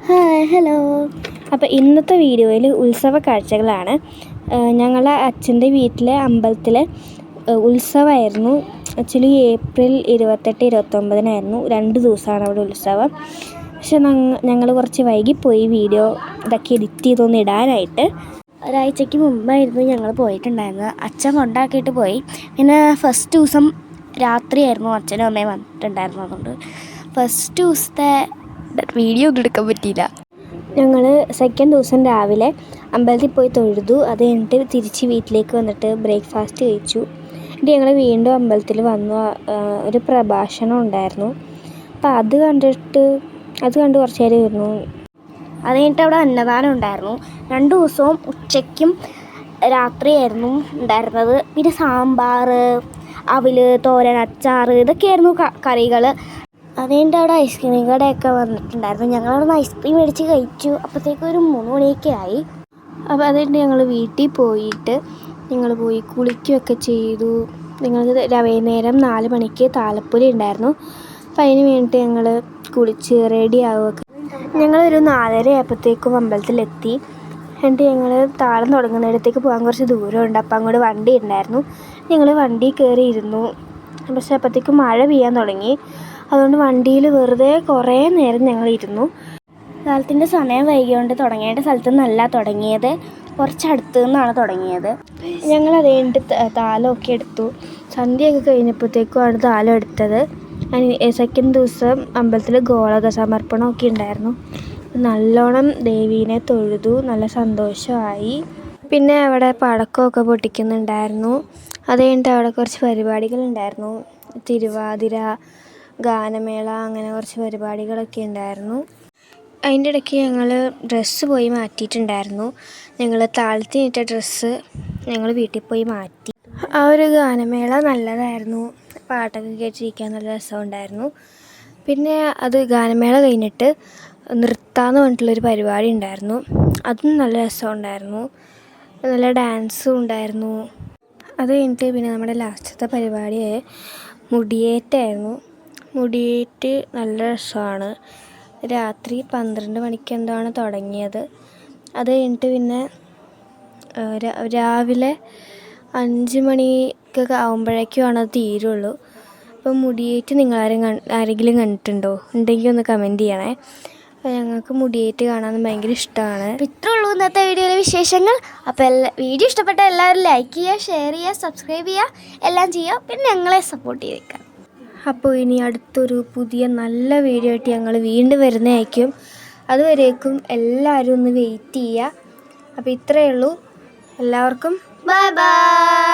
Hi hello. അപ്പോൾ ഇന്നത്തെ വീഡിയോയിൽ ഉത്സവ കാഴ്ചകളാണ്. ഞങ്ങളുടെ അച്ഛൻ്റെ വീട്ടിലെ അമ്പലത്തിൽ ഉത്സവമായിരുന്നു. ആക്ച്വലി ഏപ്രിൽ 28-29 2 ദിവസമാണ് അവിടെ ഉത്സവം. പക്ഷെ ഞങ്ങൾ കുറച്ച് വൈകിപ്പോയി വീഡിയോ ഇതൊക്കെ എഡിറ്റ് ചെയ്തൊന്ന് ഇടാനായിട്ട്. ഒരാഴ്ചയ്ക്ക് മുമ്പായിരുന്നു ഞങ്ങൾ പോയിട്ടുണ്ടായിരുന്നത്. അച്ഛൻ കൊണ്ടാക്കിയിട്ട് പോയി. പിന്നെ ഫസ്റ്റ് ദിവസം രാത്രിയായിരുന്നു അച്ഛനും അമ്മയും വന്നിട്ടുണ്ടായിരുന്നു. അതുകൊണ്ട് ഫസ്റ്റ് ദിവസത്തെ വീഡിയോ ഒന്നും എടുക്കാൻ പറ്റിയില്ല. ഞങ്ങൾ സെക്കൻഡ് ദിവസം രാവിലെ അമ്പലത്തിൽ പോയി തൊഴുതു. അത് കഴിഞ്ഞിട്ട് തിരിച്ച് വീട്ടിലേക്ക് വന്നിട്ട് ബ്രേക്ക്ഫാസ്റ്റ് കഴിച്ചു. എന്നിട്ട് ഞങ്ങൾ വീണ്ടും അമ്പലത്തിൽ വന്നു. ഒരു പ്രഭാഷണം ഉണ്ടായിരുന്നു. അപ്പോൾ അത് കണ്ട് കുറച്ച് നേരം ഇരുന്നു. അത് കഴിഞ്ഞിട്ട് അവിടെ അന്നദാനം ഉണ്ടായിരുന്നു. 2 ദിവസവും ഉച്ചയ്ക്കും രാത്രിയായിരുന്നു ഉണ്ടായിരുന്നത്. പിന്നെ സാമ്പാർ, അവിൽ, തോരൻ, അച്ചാർ ഇതൊക്കെയായിരുന്നു കറികൾ. അത് കഴിഞ്ഞിട്ട് അവിടെ ഐസ്ക്രീം കടയൊക്കെ വന്നിട്ടുണ്ടായിരുന്നു. ഞങ്ങളവിടെ നിന്ന് ഐസ്ക്രീം മേടിച്ച് കഴിച്ചു. അപ്പോഴത്തേക്കും ഒരു 3 മണിയൊക്കെ ആയി. അപ്പോൾ അത് കഴിഞ്ഞിട്ട് ഞങ്ങൾ വീട്ടിൽ പോയിട്ട് ഞങ്ങൾ പോയി കുളിക്കുകയൊക്കെ ചെയ്തു. ഞങ്ങൾക്ക് വൈകുന്നേരം 4 മണിക്ക് താലപ്പൊലി ഉണ്ടായിരുന്നു. അപ്പോൾ അതിന് വേണ്ടിയിട്ട് ഞങ്ങൾ കുളിച്ച് റെഡി ആവുകയൊക്കെ. ഞങ്ങളൊരു 4:30 ആയപ്പോഴത്തേക്കും അമ്പലത്തിലെത്തി. എന്നിട്ട് ഞങ്ങൾ താളം തുടങ്ങുന്നിടത്തേക്ക് പോകാൻ കുറച്ച് ദൂരമുണ്ട്. അപ്പോൾ അങ്ങോട്ട് വണ്ടി ഉണ്ടായിരുന്നു. ഞങ്ങൾ വണ്ടി കയറി ഇരുന്നു. പക്ഷേ അപ്പോഴത്തേക്കും മഴ പെയ്യാൻ തുടങ്ങി. അതുകൊണ്ട് വണ്ടിയിൽ വെറുതെ കുറേ നേരം ഞങ്ങൾ ഇരുന്നു. കാലത്തിൻ്റെ സമയം വൈകിയോണ്ട് തുടങ്ങേണ്ട സ്ഥലത്തു നിന്നല്ല തുടങ്ങിയത്, കുറച്ചടുത്ത് നിന്നാണ് തുടങ്ങിയത്. ഞങ്ങൾ അത് കഴിഞ്ഞിട്ട് താലമൊക്കെ എടുത്തു. സന്ധ്യയൊക്കെ കഴിഞ്ഞപ്പോഴത്തേക്കുമാണ് താലം എടുത്തത്. സെക്കൻഡ് ദിവസം അമ്പലത്തിൽ ഗോളക സമർപ്പണമൊക്കെ ഉണ്ടായിരുന്നു. നല്ലോണം ദേവീനെ തൊഴുതു. നല്ല സന്തോഷമായി. പിന്നെ അവിടെ പടക്കമൊക്കെ പൊട്ടിക്കുന്നുണ്ടായിരുന്നു. അത് കഴിഞ്ഞിട്ട് അവിടെ കുറച്ച് പരിപാടികളുണ്ടായിരുന്നു. തിരുവാതിര, ഗാനമേള, അങ്ങനെ കുറച്ച് പരിപാടികളൊക്കെ ഉണ്ടായിരുന്നു. അതിൻ്റെ ഇടയ്ക്ക് ഞങ്ങൾ ഡ്രസ്സ് പോയി മാറ്റിയിട്ടുണ്ടായിരുന്നു. ഞങ്ങൾ താളത്തിനിട്ട ഡ്രസ്സ് ഞങ്ങൾ വീട്ടിൽ പോയി മാറ്റി. ആ ഒരു ഗാനമേള നല്ലതായിരുന്നു. പാട്ടൊക്കെ കേട്ടിരിക്കാൻ നല്ല രസമുണ്ടായിരുന്നു. പിന്നെ അത് ഗാനമേള കഴിഞ്ഞിട്ട് നൃത്താന്ന് പറഞ്ഞിട്ടുള്ളൊരു പരിപാടി ഉണ്ടായിരുന്നു. അതും നല്ല രസമുണ്ടായിരുന്നു. നല്ല ഡാൻസും ഉണ്ടായിരുന്നു. അത് കഴിഞ്ഞിട്ട് പിന്നെ നമ്മുടെ ലാസ്റ്റത്തെ പരിപാടി മുടിയേറ്റായിരുന്നു. മുടിയേറ്റ് നല്ല രസമാണ്. രാത്രി 12 മണിക്ക് എന്താണ് തുടങ്ങിയത്. അത് കഴിഞ്ഞിട്ട് പിന്നെ രാവിലെ 5 മണിക്കൊക്കെ ആകുമ്പോഴേക്കുമാണ് അത് തീരുള്ളൂ. അപ്പം മുടിയേറ്റ് നിങ്ങൾ ആരെങ്കിലും കണ്ടിട്ടുണ്ടോ? ഉണ്ടെങ്കിൽ ഒന്ന് കമൻറ്റ് ചെയ്യണേ. അപ്പോൾ ഞങ്ങൾക്ക് മുടിയേറ്റ് കാണാൻ ഭയങ്കര ഇഷ്ടമാണ്. ഇത്രേ ഉള്ളൂ ഇന്നത്തെ വീഡിയോയിലെ വിശേഷങ്ങൾ. അപ്പോൾ വീഡിയോ ഇഷ്ടപ്പെട്ട എല്ലാവരും ലൈക്ക് ചെയ്യുക, ഷെയർ ചെയ്യുക, സബ്സ്ക്രൈബ് ചെയ്യുക, എല്ലാം ചെയ്യുക. പിന്നെ ഞങ്ങളെ സപ്പോർട്ട് ചെയ്തേക്കാം. അപ്പോൾ ഇനി അടുത്തൊരു പുതിയ നല്ല വീഡിയോ ആയിട്ട് ഞങ്ങൾ വീണ്ടും വരുന്നതായിരിക്കും. അതുവരേക്കും എല്ലാവരും ഒന്ന് വെയിറ്റ് ചെയ്യുക. അപ്പോൾ ഇത്രയേ ഉള്ളൂ. എല്ലാവർക്കും ബൈ ബൈ.